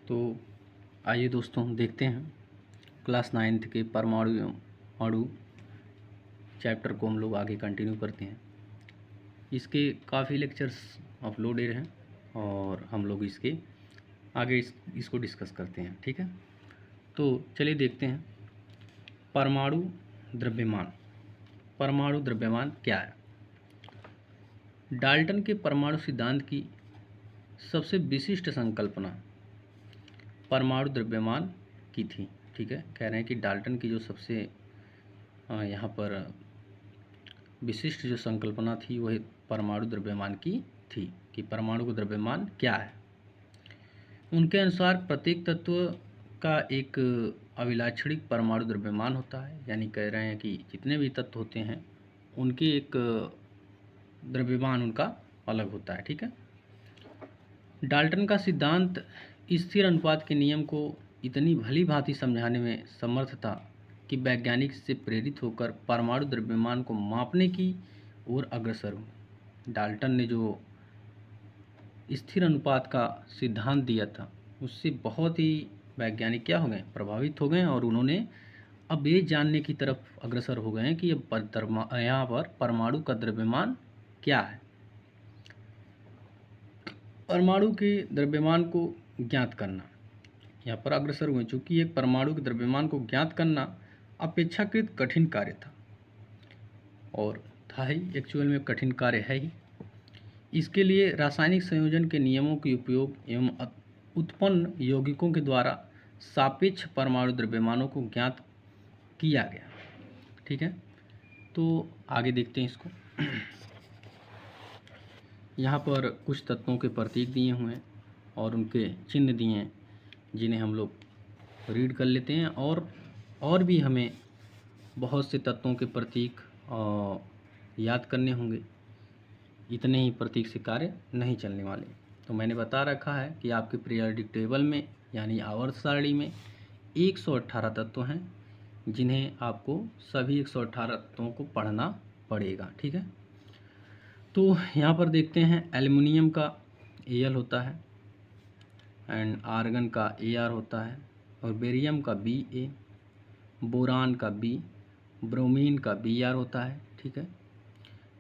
तो आइए दोस्तों देखते हैं क्लास 9th के परमाणु अणु चैप्टर को हम लोग आगे कंटिन्यू करते हैं। इसके काफ़ी लेक्चर्स अपलोडेड हैं और हम लोग इसके आगे इसको डिस्कस करते हैं। ठीक है, तो चलिए देखते हैं परमाणु द्रव्यमान। परमाणु द्रव्यमान क्या है? डाल्टन के परमाणु सिद्धांत की सबसे विशिष्ट संकल्पना परमाणु द्रव्यमान की थी। ठीक है, कह रहे हैं कि डाल्टन की जो सबसे यहाँ पर विशिष्ट जो संकल्पना थी वह परमाणु द्रव्यमान की थी कि परमाणु का द्रव्यमान क्या है। उनके अनुसार प्रत्येक तत्व का एक अभिलाक्षणिक परमाणु द्रव्यमान होता है, यानी कह रहे हैं कि जितने भी तत्व होते हैं उनके एक द्रव्यमान उनका अलग होता है। ठीक है, डाल्टन का सिद्धांत स्थिर अनुपात के नियम को इतनी भली भांति समझाने में समर्थ था कि वैज्ञानिक से प्रेरित होकर परमाणु द्रव्यमान को मापने की ओर अग्रसर हुए। डाल्टन ने जो स्थिर अनुपात का सिद्धांत दिया था उससे बहुत ही वैज्ञानिक क्या हो गए, प्रभावित हो गए और उन्होंने अब ये जानने की तरफ अग्रसर हो गए हैं कि यहाँ पर परमाणु का द्रव्यमान क्या है। परमाणु के द्रव्यमान को ज्ञात करना, यहाँ पर अग्रसर हुए चूँकि एक परमाणु के द्रव्यमान को ज्ञात करना अपेक्षाकृत कठिन कार्य था और था ही, एक्चुअल में कठिन कार्य है ही। इसके लिए रासायनिक संयोजन के नियमों के उपयोग एवं उत्पन्न यौगिकों के द्वारा सापेक्ष परमाणु द्रव्यमानों को ज्ञात किया गया। ठीक है, तो आगे देखते हैं इसको। यहाँ पर कुछ तत्वों के प्रतीक दिए हुए हैं और उनके चिन्ह दिए हैं जिन्हें हम लोग रीड कर लेते हैं और भी हमें बहुत से तत्वों के प्रतीक याद करने होंगे, इतने ही प्रतीक से कार्य नहीं चलने वाले। तो मैंने बता रखा है कि आपके पीरियोडिक टेबल में यानी आवर्त सारणी में 118 तत्व हैं जिन्हें आपको सभी 118 तत्वों को पढ़ना पड़ेगा। ठीक है, तो यहाँ पर देखते हैं एल्युमिनियम का Al होता है एंड आर्गन का Ar होता है और बेरियम का Ba, बोरान का B, ब्रोमीन का Br होता है। ठीक है,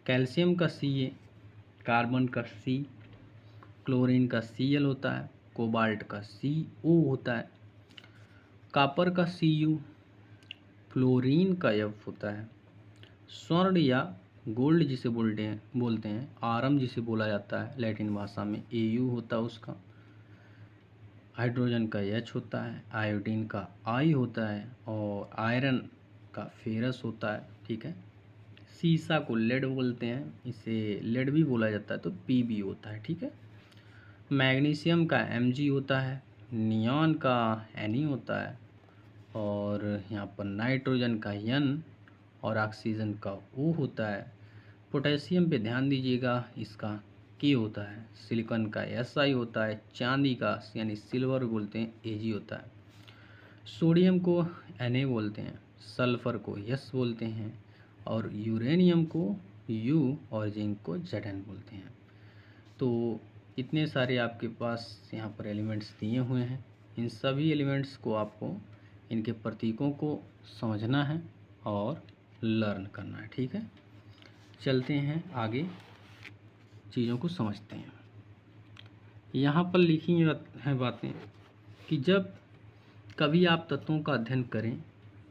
कैल्शियम का Ca, कार्बन का C, क्लोरीन का Cl होता है, कोबाल्ट का Co होता है, कॉपर का Cu, फ्लोरीन का F होता है, स्वर्ण या गोल्ड जिसे बोलते हैं आरम जिसे बोला जाता है लैटिन भाषा में Au होता है उसका, हाइड्रोजन का H होता है, आयोडीन का I होता है और आयरन का फेरस होता है। ठीक है, सीसा को लेड बोलते हैं, इसे लेड भी बोला जाता है तो Pb होता है। ठीक है, मैग्नीशियम का Mg होता है, नियॉन का Ne होता है और यहाँ पर नाइट्रोजन का N और ऑक्सीजन का O होता है। पोटेशियम पे ध्यान दीजिएगा, इसका K होता है, सिलिकॉन का Si होता है, चांदी का यानी सिल्वर बोलते हैं Ag होता है, सोडियम को Na बोलते हैं, सल्फर को S बोलते हैं और यूरेनियम को U और जिंक को Zn बोलते हैं। तो इतने सारे आपके पास यहाँ पर एलिमेंट्स दिए हुए हैं, इन सभी एलिमेंट्स को आपको इनके प्रतीकों को समझना है और लर्न करना है। ठीक है, चलते हैं आगे, चीज़ों को समझते हैं। यहाँ पर लिखी हैं बातें कि जब कभी आप तत्वों का अध्ययन करें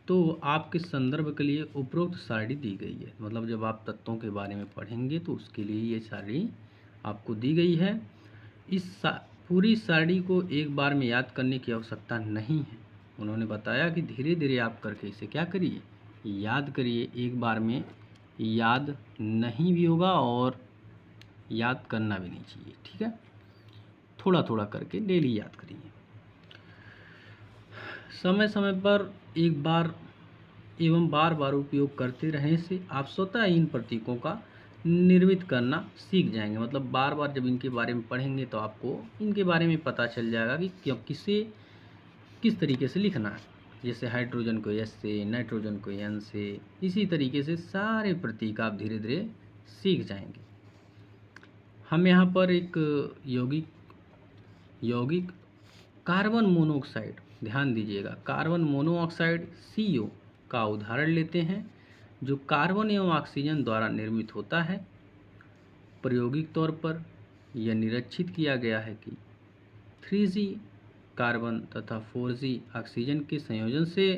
तो आपके संदर्भ के लिए उपरोक्त सारणी दी गई है। मतलब जब आप तत्वों के बारे में पढ़ेंगे तो उसके लिए ये सारणी आपको दी गई है। इस पूरी सारणी को एक बार में याद करने की आवश्यकता नहीं है। उन्होंने बताया कि धीरे धीरे आप करके इसे क्या करिए, याद करिए। एक बार में याद नहीं भी होगा और याद करना भी नहीं चाहिए। ठीक है, थोड़ा थोड़ा करके डेली याद करिए। समय समय पर एक बार एवं बार बार उपयोग करते रहने से आप स्वतः इन प्रतीकों का निर्मित करना सीख जाएंगे। मतलब बार बार जब इनके बारे में पढ़ेंगे तो आपको इनके बारे में पता चल जाएगा कि किसे किस तरीके से लिखना है। जैसे हाइड्रोजन को S से, नाइट्रोजन को N से, इसी तरीके से सारे प्रतीक आप धीरे धीरे सीख जाएंगे। हम यहाँ पर एक यौगिक कार्बन मोनोऑक्साइड, ध्यान दीजिएगा, कार्बन मोनोऑक्साइड CO का उदाहरण लेते हैं, जो कार्बन एवं ऑक्सीजन द्वारा निर्मित होता है। प्रायोगिक तौर पर यह निरीक्षित किया गया है कि 3G कार्बन तथा 4G ऑक्सीजन के संयोजन से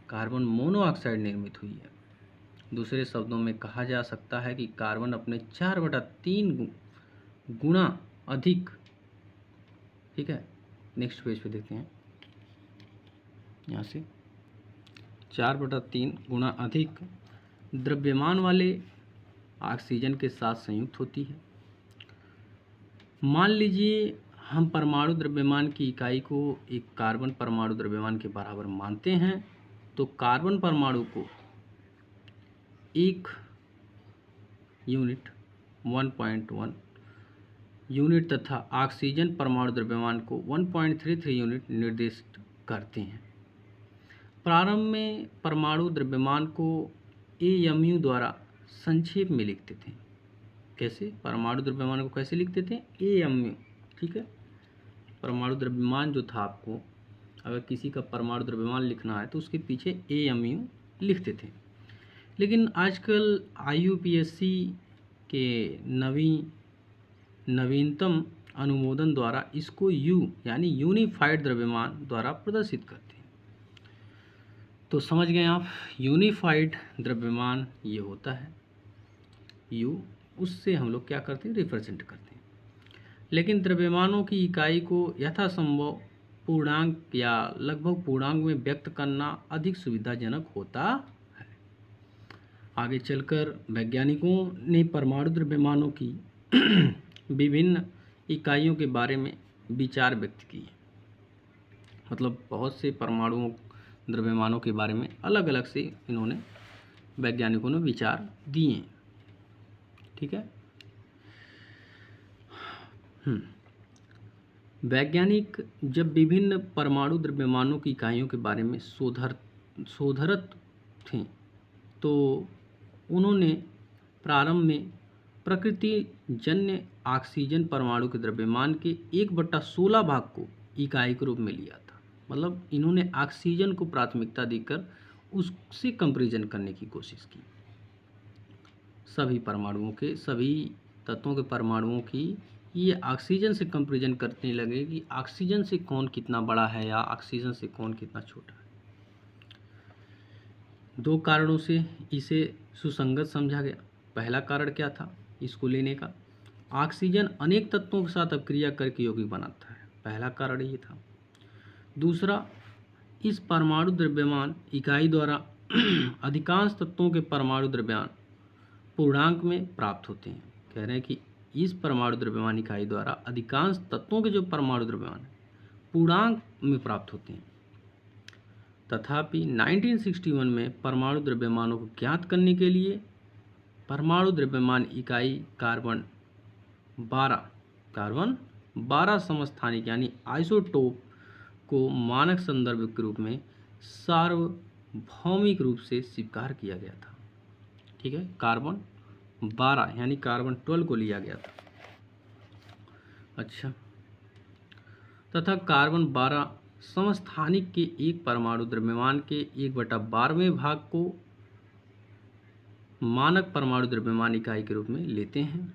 कार्बन मोनोऑक्साइड निर्मित हुई है। दूसरे शब्दों में कहा जा सकता है कि कार्बन अपने 4/3 गुना अधिक, ठीक है, नेक्स्ट पेज पे देखते हैं, यहाँ से 4/3 गुना अधिक द्रव्यमान वाले ऑक्सीजन के साथ संयुक्त होती है। मान लीजिए हम परमाणु द्रव्यमान की इकाई को एक कार्बन परमाणु द्रव्यमान के बराबर मानते हैं, तो कार्बन परमाणु को 1 यूनिट 1.1 यूनिट तथा ऑक्सीजन परमाणु द्रव्यमान को 1.33 यूनिट निर्दिष्ट करते हैं। प्रारंभ में परमाणु द्रव्यमान को AMU द्वारा संक्षेप में लिखते थे। कैसे? परमाणु द्रव्यमान को कैसे लिखते थे? AMU, ठीक है। परमाणु द्रव्यमान जो था, आपको अगर किसी का परमाणु द्रव्यमान लिखना है तो उसके पीछे AMU लिखते थे। लेकिन आजकल IUPAC के नवीनतम अनुमोदन द्वारा इसको U यानी यूनिफाइड द्रव्यमान द्वारा प्रदर्शित करते हैं। तो समझ गए आप, यूनिफाइड द्रव्यमान ये होता है U, उससे हम लोग क्या करते हैं? रिप्रेजेंट करते हैं। लेकिन द्रव्यमानों की इकाई को यथासंभव पूर्णांक या लगभग पूर्णांक में व्यक्त करना अधिक सुविधाजनक होता है। आगे चलकर वैज्ञानिकों ने परमाणु द्रव्यमानों की विभिन्न इकाइयों के बारे में विचार व्यक्त किए। मतलब बहुत से परमाणु द्रव्यमानों के बारे में अलग अलग से इन्होंने, वैज्ञानिकों ने विचार दिए, ठीक है। वैज्ञानिक जब विभिन्न परमाणु द्रव्यमानों की इकाइयों के बारे में शोधरत थे, तो उन्होंने प्रारंभ में प्रकृति जन्य ऑक्सीजन परमाणु के द्रव्यमान के 1/16 भाग को इकाई के रूप में लिया था। मतलब इन्होंने ऑक्सीजन को प्राथमिकता देकर उससे कंपैरिजन करने की कोशिश की। सभी परमाणुओं के, सभी तत्वों के परमाणुओं की ये ऑक्सीजन से कंपैरिजन करने लगे कि ऑक्सीजन से कौन कितना बड़ा है या ऑक्सीजन से कौन कितना छोटा है। 2 कारणों से इसे सुसंगत समझा गया। पहला कारण क्या था इसको लेने का? ऑक्सीजन अनेक तत्वों के साथ अपक्रिया करके यौगिक बनाता है, पहला कारण ये था। दूसरा, इस परमाणु द्रव्यमान इकाई द्वारा अधिकांश तत्वों के परमाणु द्रव्यमान पूर्णांक में प्राप्त होते हैं। कह रहे हैं कि इस परमाणु द्रव्यमान इकाई द्वारा अधिकांश तत्वों के जो परमाणु द्रव्यमान पूर्णांक में प्राप्त होते हैं। तथापि 1961 में परमाणु द्रव्यमानों को ज्ञात करने के लिए परमाणु द्रव्यमान इकाई कार्बन 12 समस्थानिक यानी आइसोटोप को मानक संदर्भ के रूप में सार्वभौमिक रूप से स्वीकार किया गया था। ठीक है, कार्बन 12 यानी कार्बन 12 को लिया गया था। अच्छा, तथा कार्बन 12 समस्थानिक के एक परमाणु द्रव्यमान के 1/12वें भाग को मानक परमाणु द्रव्यमान इकाई के रूप में लेते हैं।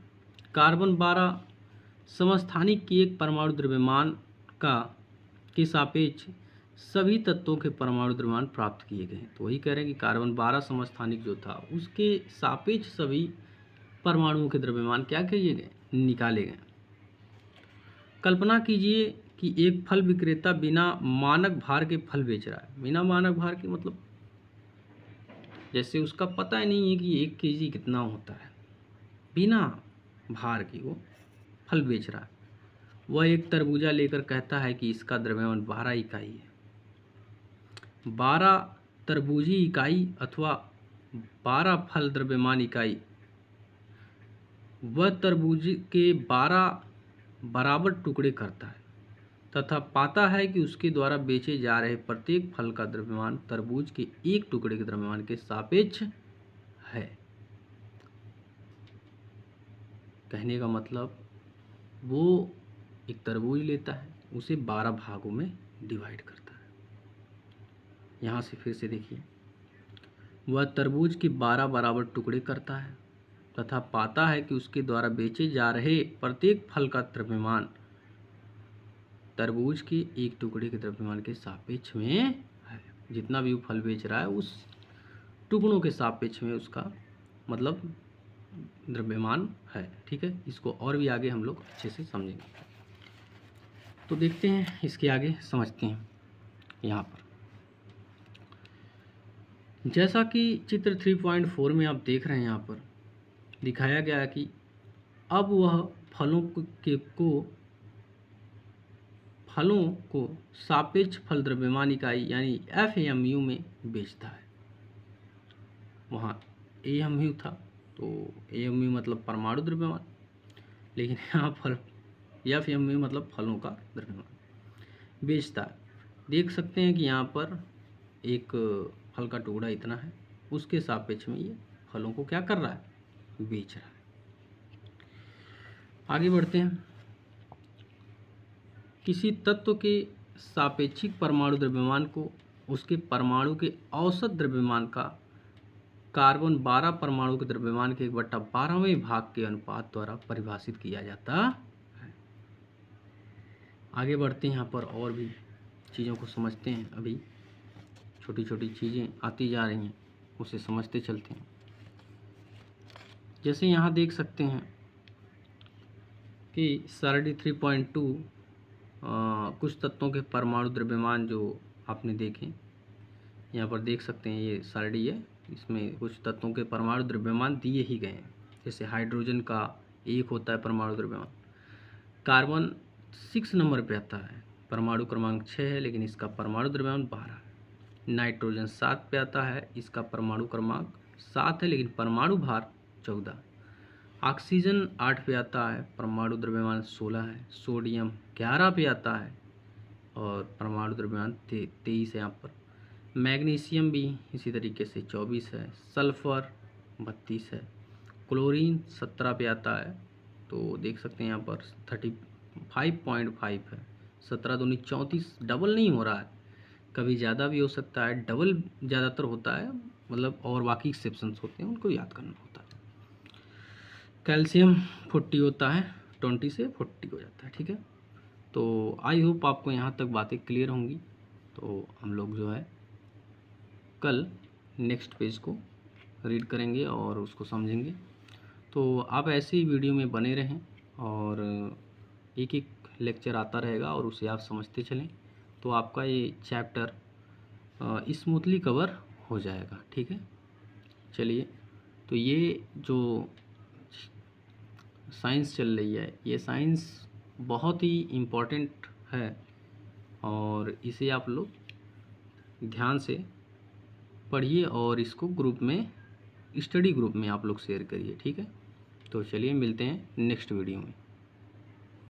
कार्बन 12 समस्थानिक के एक परमाणु द्रव्यमान के सापेक्ष सभी तत्वों के परमाणु द्रव्यमान प्राप्त किए गए हैं। तो वही कह रहे हैं कि कार्बन 12 समस्थानिक जो था उसके सापेक्ष सभी परमाणुओं के द्रव्यमान क्या किए गए? निकाले गए। कल्पना कीजिए कि एक फल विक्रेता बिना मानक भार के फल बेच रहा है। बिना मानक भार के मतलब जैसे उसका पता ही नहीं है कि 1 kg कितना होता है, बिना भार की वो फल बेच रहा है। वह एक तरबूजा लेकर कहता है कि इसका द्रव्यमान 12 इकाई है। 12 तरबूजी इकाई अथवा 12 फल द्रव्यमान इकाई वह तरबूज के 12 बराबर टुकड़े करता है तथा पाता है कि उसके द्वारा बेचे जा रहे प्रत्येक फल का द्रव्यमान तरबूज के एक टुकड़े के द्रव्यमान के सापेक्ष है। कहने का मतलब वो एक तरबूज लेता है, उसे 12 भागों में डिवाइड करता है। यहाँ से फिर से देखिए, वह तरबूज के 12 बराबर टुकड़े करता है तथा पाता है कि उसके द्वारा बेचे जा रहे प्रत्येक फल का द्रव्यमान तरबूज के एक टुकड़े के द्रव्यमान के सापेक्ष में है। जितना भी वो फल बेच रहा है उस टुकड़ों के सापेक्ष में उसका मतलब द्रव्यमान है। ठीक है, इसको और भी आगे हम लोग अच्छे से समझेंगे। तो देखते हैं, इसके आगे समझते हैं। यहाँ पर जैसा कि चित्र 3.4 में आप देख रहे हैं, यहाँ पर दिखाया गया है कि अब वह फलों को सापेक्ष फल द्रव्यमान इकाई यानी FAMU में बेचता है। वहाँ AMU था, तो AMU मतलब परमाणु द्रव्यमान, लेकिन यहाँ पर FAMU मतलब फलों का द्रव्यमान बेचता है। देख सकते हैं कि यहाँ पर एक फल का टुकड़ा इतना है, उसके सापेक्ष में ये फलों को क्या कर रहा है, बेच रहा है। आगे बढ़ते हैं। किसी तत्व के सापेक्षिक परमाणु द्रव्यमान को उसके परमाणु के औसत द्रव्यमान का कार्बन 12 परमाणु के द्रव्यमान के 1/12वें भाग के अनुपात द्वारा परिभाषित किया जाता है। आगे बढ़ते हैं, यहाँ पर और भी चीज़ों को समझते हैं। अभी छोटी छोटी चीज़ें आती जा रही हैं, उसे समझते चलते हैं। जैसे यहाँ देख सकते हैं कि सरडी 3.2 कुछ तत्वों के परमाणु द्रव्यमान जो आपने देखे, यहाँ पर देख सकते हैं ये सरडी है, इसमें कुछ तत्वों के परमाणु द्रव्यमान दिए ही गए हैं। जैसे हाइड्रोजन का 1 होता है परमाणु द्रव्यमान, कार्बन 6 नंबर पे आता है, परमाणु क्रमांक 6 है, लेकिन इसका परमाणु द्रव्यमान 12 है। नाइट्रोजन 7 पे आता है, इसका परमाणु क्रमांक 7 है, लेकिन परमाणु भार 14। ऑक्सीजन 8 पे आता है, परमाणु द्रव्यमान 16 है। सोडियम 11 पे आता है और परमाणु द्रव्यमान 23 है। यहाँ पर मैग्नीशियम भी इसी तरीके से 24 है। सल्फर 32 है। क्लोरीन 17 पे आता है, तो देख सकते हैं यहाँ पर 35.5 है। 17 दूनी 34, डबल नहीं हो रहा है, कभी ज़्यादा भी हो सकता है, डबल ज़्यादातर होता है, मतलब और बाकी एक्सेप्शंस होते हैं, उनको याद करना होता है। कैल्शियम 40 होता है, 20 से 40 हो जाता है। ठीक है, तो आई होप आपको यहाँ तक बातें क्लियर होंगी। तो हम लोग जो है कल नेक्स्ट पेज को रीड करेंगे और उसको समझेंगे। तो आप ऐसे ही वीडियो में बने रहें और एक एक लेक्चर आता रहेगा और उसे आप समझते चलें, तो आपका ये चैप्टर स्मूथली कवर हो जाएगा। ठीक है, चलिए, तो ये जो साइंस चल रही है, ये साइंस बहुत ही इम्पोर्टेंट है और इसे आप लोग ध्यान से पढ़िए और इसको ग्रुप में, स्टडी ग्रुप में आप लोग शेयर करिए। ठीक है, तो चलिए मिलते हैं नेक्स्ट वीडियो में।